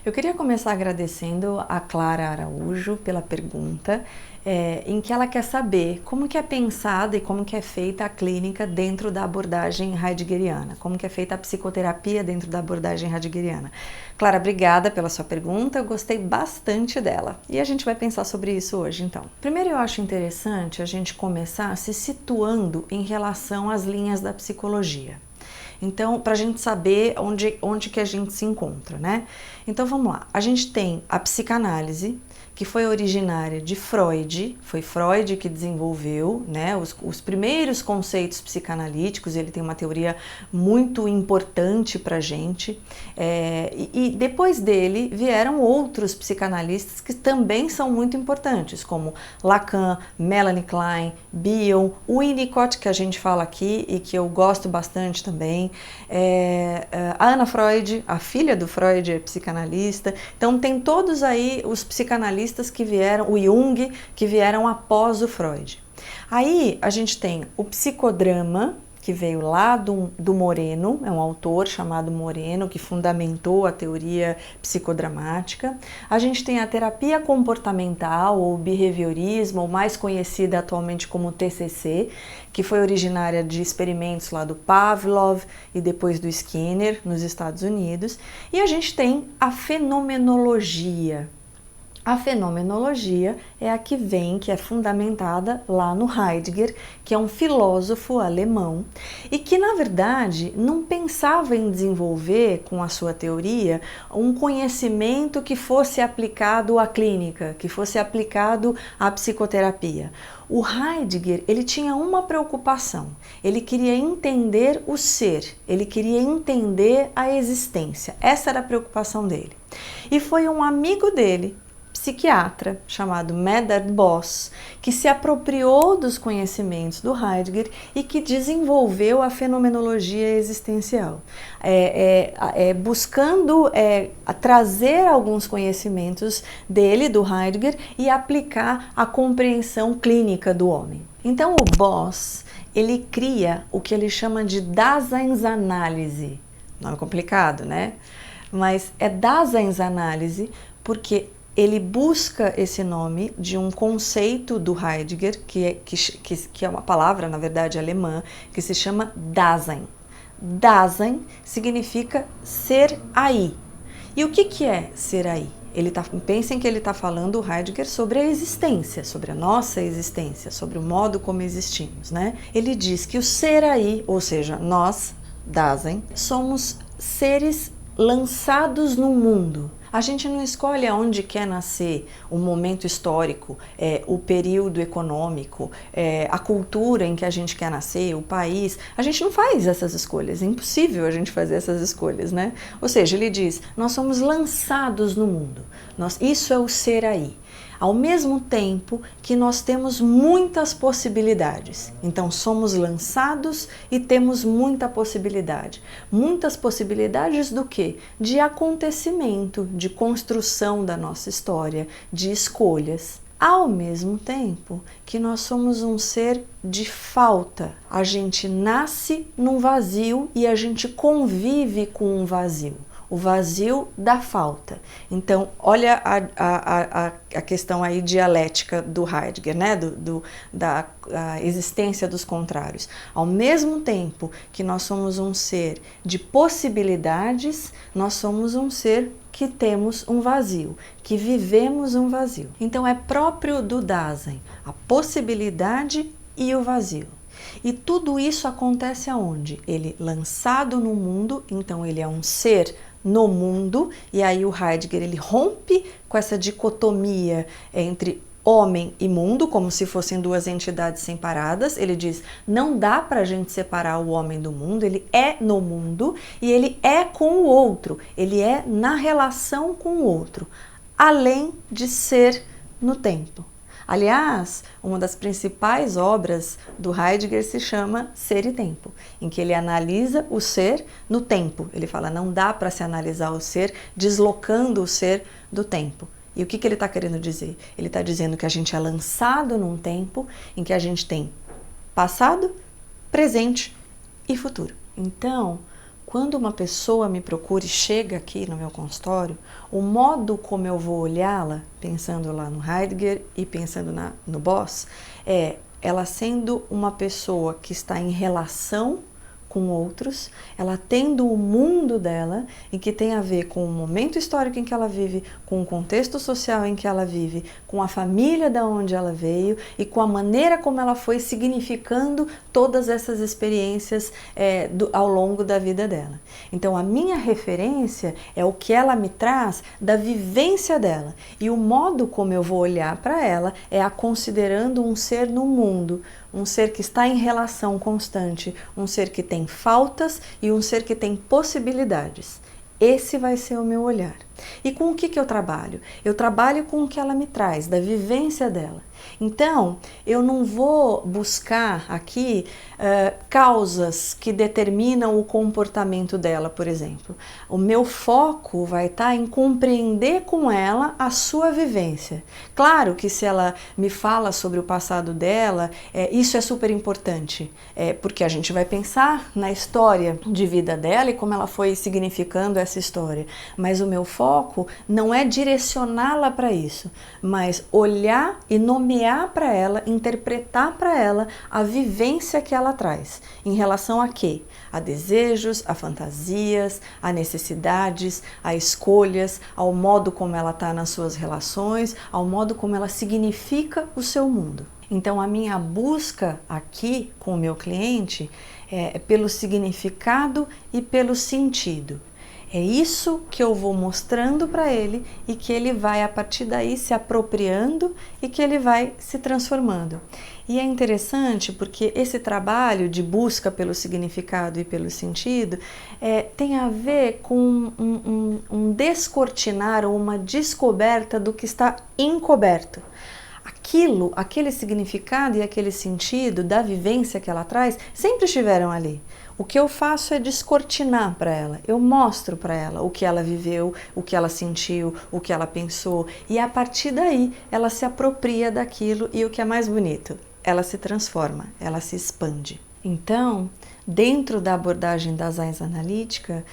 Eu queria começar agradecendo a Clara Araújo pela pergunta, em que ela quer saber como que é pensada e como que é feita a clínica dentro da abordagem heideggeriana, como que é feita a psicoterapia dentro da abordagem heideggeriana. Clara, obrigada pela sua pergunta, eu gostei bastante dela e a gente vai pensar sobre isso hoje então. Primeiro eu acho interessante a gente começar se situando em relação às linhas da psicologia. Então, para a gente saber onde que a gente se encontra, né? Então, vamos lá. A gente tem a psicanálise, que foi originária de Freud, foi Freud que desenvolveu, né, os primeiros conceitos psicanalíticos. Ele tem uma teoria muito importante para a gente, e depois dele vieram outros psicanalistas que também são muito importantes, como Lacan, Melanie Klein, Bion, Winnicott, que a gente fala aqui e que eu gosto bastante também, a Anna Freud, a filha do Freud, é psicanalista. Então tem todos aí os psicanalistas que vieram, o Jung, que vieram após o Freud. Aí a gente tem o psicodrama, que veio lá do Moreno, é um autor chamado Moreno, que fundamentou a teoria psicodramática. A gente tem a terapia comportamental, ou behaviorismo, ou mais conhecida atualmente como TCC, que foi originária de experimentos lá do Pavlov e depois do Skinner, nos Estados Unidos. E a gente tem a fenomenologia. A fenomenologia é a que vem, que é fundamentada lá no Heidegger, que é um filósofo alemão e que, na verdade, não pensava em desenvolver com a sua teoria um conhecimento que fosse aplicado à clínica, que fosse aplicado à psicoterapia. O Heidegger, ele tinha uma preocupação, ele queria entender o ser, ele queria entender a existência, essa era a preocupação dele. E foi um amigo dele, psiquiatra, chamado Medard Boss, que se apropriou dos conhecimentos do Heidegger e que desenvolveu a fenomenologia existencial, buscando trazer alguns conhecimentos dele, do Heidegger, e aplicar a compreensão clínica do homem. Então o Boss, ele cria o que ele chama de Daseinsanálise. Nome complicado, né? Mas é Daseinsanálise porque ele busca esse nome de um conceito do Heidegger, que é uma palavra, na verdade, alemã, que se chama Dasein. Dasein significa ser aí. E o que é ser aí? Pensem que ele está falando, o Heidegger, sobre a existência, sobre a nossa existência, sobre o modo como existimos, né? Ele diz que o ser aí, ou seja, nós, Dasein, somos seres lançados no mundo. A gente não escolhe aonde quer nascer, o momento histórico, o período econômico, a cultura em que a gente quer nascer, o país. A gente não faz essas escolhas, é impossível a gente fazer essas escolhas, né? Ou seja, ele diz, nós somos lançados no mundo, isso é o ser aí. Ao mesmo tempo que nós temos muitas possibilidades. Então, somos lançados e temos muita possibilidade. Muitas possibilidades do quê? De acontecimento, de construção da nossa história, de escolhas. Ao mesmo tempo que nós somos um ser de falta. A gente nasce num vazio e a gente convive com um vazio. O vazio da falta. Então, olha a questão aí dialética do Heidegger, né? Da existência dos contrários. Ao mesmo tempo que nós somos um ser de possibilidades, nós somos um ser que temos um vazio, que vivemos um vazio. Então, é próprio do Dasein, a possibilidade e o vazio. E tudo isso acontece aonde? Ele lançado no mundo, então ele é um ser no mundo, e aí o Heidegger ele rompe com essa dicotomia entre homem e mundo, como se fossem duas entidades separadas. Ele diz, não dá para a gente separar o homem do mundo, ele é no mundo e ele é com o outro, ele é na relação com o outro, além de ser no tempo. Aliás, uma das principais obras do Heidegger se chama Ser e Tempo, em que ele analisa o ser no tempo. Ele fala, não dá para se analisar o ser deslocando o ser do tempo. E o que ele está querendo dizer? Ele está dizendo que a gente é lançado num tempo em que a gente tem passado, presente e futuro. Então, Quando uma pessoa me procura e chega aqui no meu consultório, o modo como eu vou olhá-la, pensando lá no Heidegger e pensando no Boss, é ela sendo uma pessoa que está em relação com outros, ela tendo o mundo dela, e que tem a ver com o momento histórico em que ela vive, com o contexto social em que ela vive, com a família da onde ela veio e com a maneira como ela foi significando todas essas experiências ao longo da vida dela. Então a minha referência é o que ela me traz da vivência dela, e o modo como eu vou olhar para ela é a considerando um ser no mundo, um ser que está em relação constante, um ser que tem faltas e um ser que tem possibilidades. Esse vai ser o meu olhar. E com o que eu trabalho? Eu trabalho com o que ela me traz, da vivência dela. Então, eu não vou buscar aqui causas que determinam o comportamento dela, por exemplo. O meu foco vai estar em compreender com ela a sua vivência. Claro que se ela me fala sobre o passado dela, isso é super importante, porque a gente vai pensar na história de vida dela e como ela foi significando essa história. Mas o meu foco não é direcioná-la para isso, mas olhar e nomear para ela, interpretar para ela a vivência que ela traz. Em relação a quê? A desejos, a fantasias, a necessidades, a escolhas, ao modo como ela está nas suas relações, ao modo como ela significa o seu mundo. Então a minha busca aqui com o meu cliente é pelo significado e pelo sentido. É isso que eu vou mostrando para ele e que ele vai a partir daí se apropriando e que ele vai se transformando. E é interessante porque esse trabalho de busca pelo significado e pelo sentido tem a ver com um descortinar ou uma descoberta do que está encoberto. Aquele significado e aquele sentido da vivência que ela traz sempre estiveram ali. O que eu faço é descortinar para ela, eu mostro para ela o que ela viveu, o que ela sentiu, o que ela pensou, e a partir daí ela se apropria daquilo e o que é mais bonito, ela se transforma, ela se expande. Então, dentro da abordagem da Science analítica,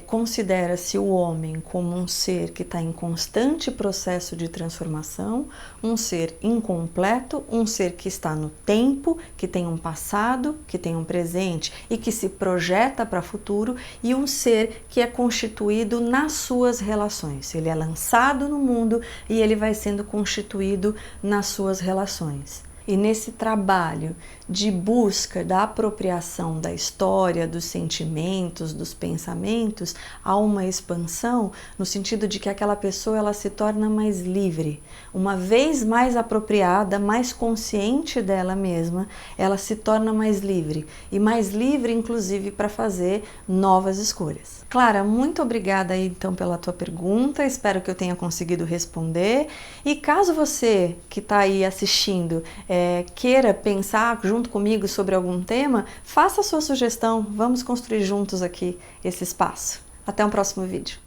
considera-se o homem como um ser que está em constante processo de transformação, um ser incompleto, um ser que está no tempo, que tem um passado, que tem um presente e que se projeta para o futuro, e um ser que é constituído nas suas relações. Ele é lançado no mundo e ele vai sendo constituído nas suas relações. E nesse trabalho de busca da apropriação da história, dos sentimentos, dos pensamentos, há uma expansão no sentido de que aquela pessoa ela se torna mais livre. Uma vez mais apropriada, mais consciente dela mesma, ela se torna mais livre. E mais livre, inclusive, para fazer novas escolhas. Clara, muito obrigada aí, então pela tua pergunta. Espero que eu tenha conseguido responder. E caso você que está aí assistindo queira pensar junto comigo sobre algum tema, faça a sua sugestão, vamos construir juntos aqui esse espaço. Até um próximo vídeo.